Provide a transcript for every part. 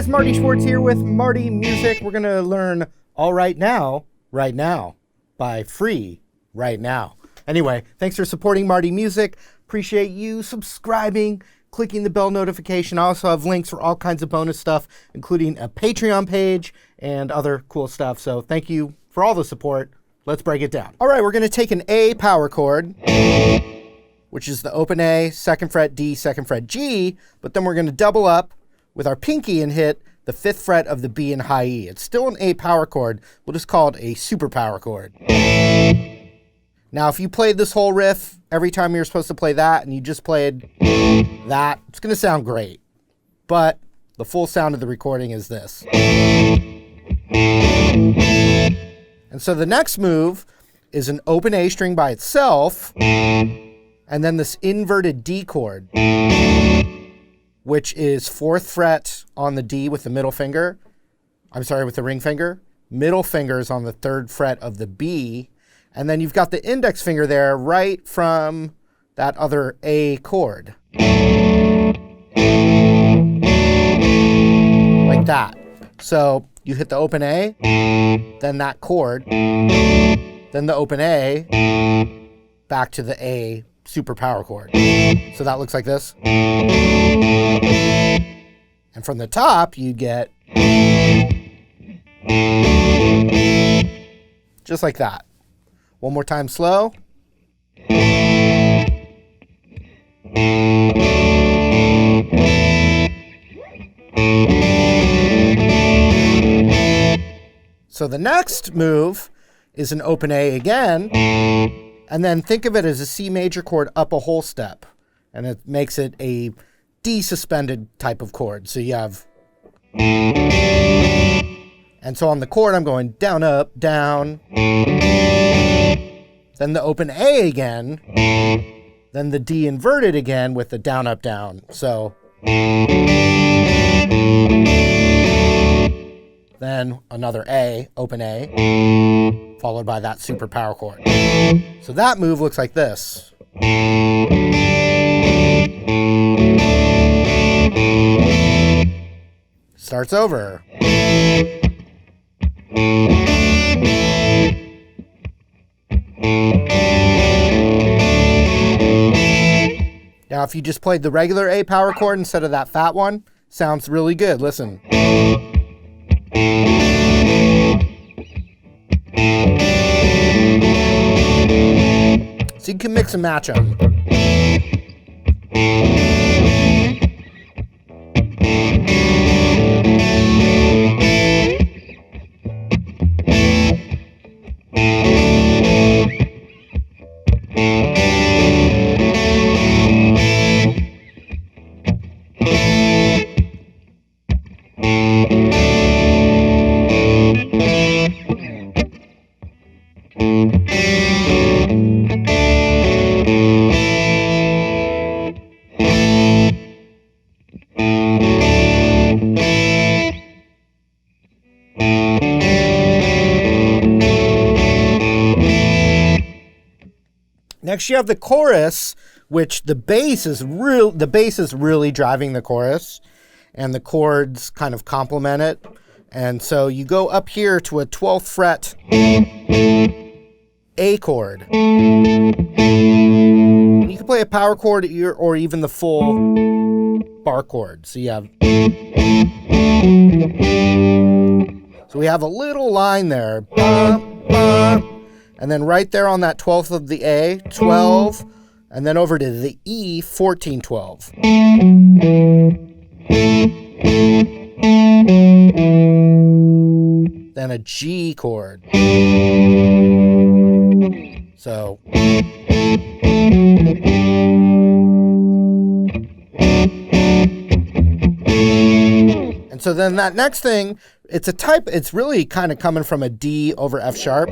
guys, Marty Schwartz here with Marty Music. We're going to learn All Right Now, by Free Right Now. Anyway, thanks for supporting Marty Music. Appreciate you subscribing, clicking the bell notification. I also have links for all kinds of bonus stuff, including a Patreon page and other cool stuff. So thank you for all the support. Let's break it down. All right, we're going to take an A power chord, which is the open A, 2nd fret D, 2nd fret G, but then we're going to double up with our pinky and hit the 5th fret of the B in high E. It's still an A power chord. We'll just call it a super power chord. Now, if you played this whole riff every time you're supposed to play that and you just played that, it's going to sound great. But the full sound of the recording is this. And so the next move is an open A string by itself, and then this inverted D chord, which is 4th fret on the D with the middle finger. With the ring finger. Middle finger is on the 3rd fret of the B. And then you've got the index finger there right from that other A chord. Like that. So you hit the open A, then that chord, then the open A, back to the A super power chord. So that looks like this. And from the top, you get just like that. One more time slow. So the next move is an open A again, and then think of it as a C major chord up a whole step, and it makes it a D suspended type of chord. So you have, and so on the chord I'm going down, up, down, then the open A again, then the D inverted again with the down, up, down. So then another A, open A, followed by that super power chord. So that move looks like this. Starts over. Now, if you just played the regular A power chord instead of that fat one, sounds really good. Listen. So you can mix and match them. Next, you have the chorus, which the bass is really driving the chorus, and the chords kind of complement it. And so you go up here to a 12th fret A chord. And you can play a power chord or even the full bar chord. So you have, so we have a little line there. Ba, ba. And then right there on that 12th of the A, 12, and then over to the E, 14, 12. Then a G chord. So. And so then that next thing, it's really kind of coming from a D over F sharp.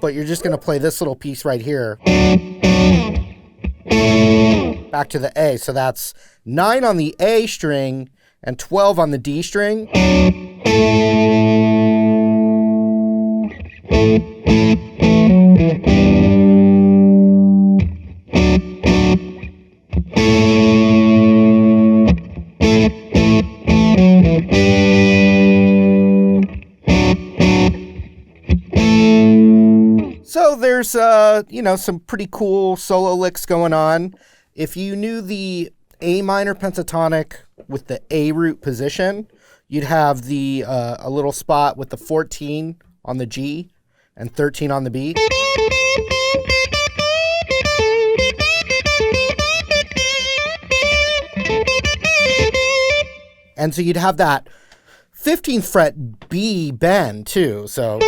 But you're just going to play this little piece right here back to the A. So that's 9 on the A string and 12 on the D string. there's, some pretty cool solo licks going on. If you knew the A minor pentatonic with the A root position, you'd have the a little spot with the 14 on the G and 13 on the B. And so you'd have that 15th fret B bend too. So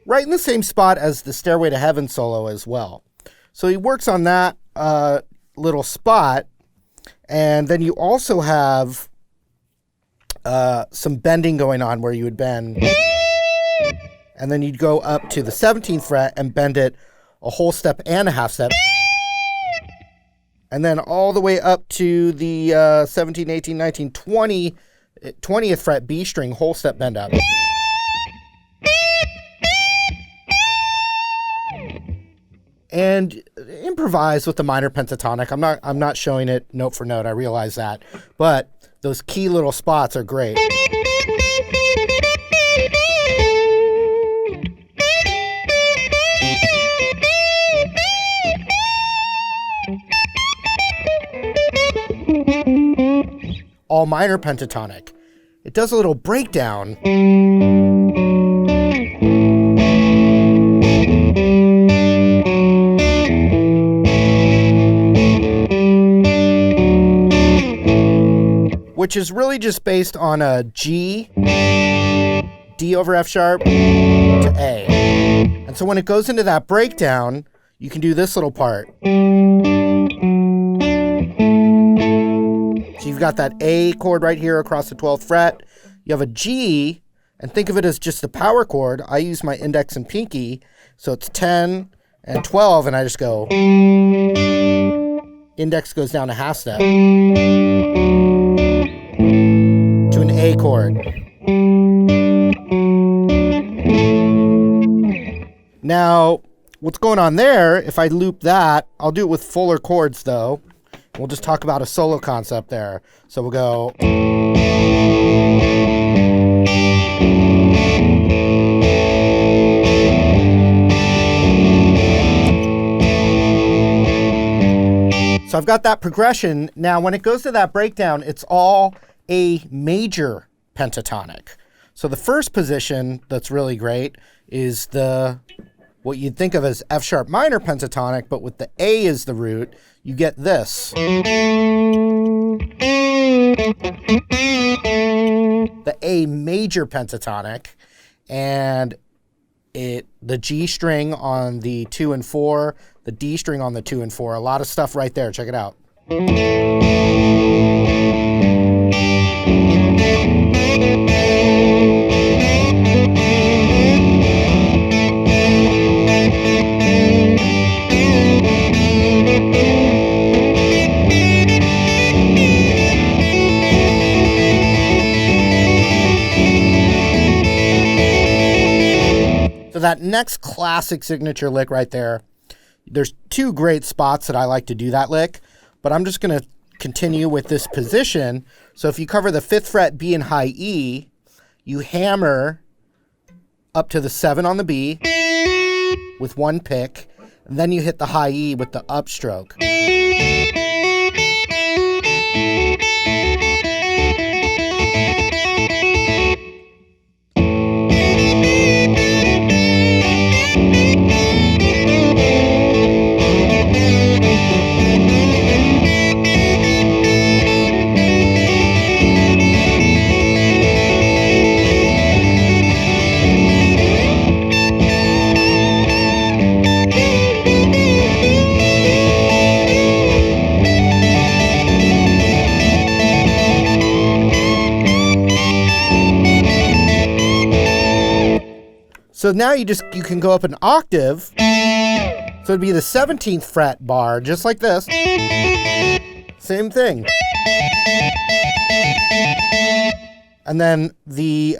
right in the same spot as the Stairway to Heaven solo as well. So he works on that little spot. And then you also have some bending going on where you would bend. And then you'd go up to the 17th fret and bend it a whole step and a half step. And then all the way up to the 17, 18, 19, 20, 20th fret B string, whole step bend up. And improvise with the minor pentatonic. I'm not showing it note for note, I realize that. But those key little spots are great. All minor pentatonic. It does a little breakdown. Which is really just based on a G, D over F sharp to A. And so when it goes into that breakdown, you can do this little part. So you've got that A chord right here across the 12th fret. You have a G, and think of it as just the power chord. I use my index and pinky, so it's 10 and 12, and I just go. Index goes down a half step to an A chord. Now, what's going on there, if I loop that, I'll do it with fuller chords though. We'll just talk about a solo concept there. So we'll go. So I've got that progression. Now, when it goes to that breakdown, it's all A major pentatonic. So the first position that's really great is what you'd think of as F sharp minor pentatonic, but with the A as the root, you get this. The A major pentatonic, and the G string on the 2 and 4, the D string on the 2 and 4, a lot of stuff right there. Check it out. So that next classic signature lick right there, there's two great spots that I like to do that lick, but I'm just going to continue with this position. So if you cover the 5th fret B and high E, you hammer up to the 7 on the B with one pick, and then you hit the high E with the upstroke. So now you can go up an octave. So it'd be the 17th fret bar, just like this. Same thing. And then the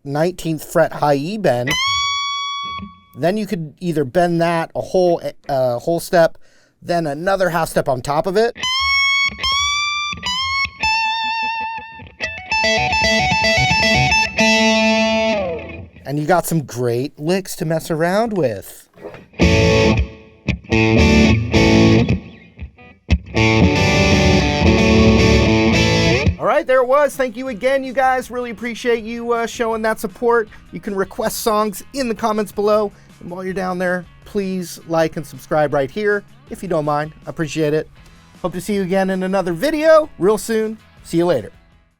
19th fret high E bend. Then you could either bend that a whole step, then another half step on top of it. And you got some great licks to mess around with. All right, there it was. Thank you again, you guys. Really appreciate you showing that support. You can request songs in the comments below. And while you're down there, please like and subscribe right here, if you don't mind. I appreciate it. Hope to see you again in another video real soon. See you later.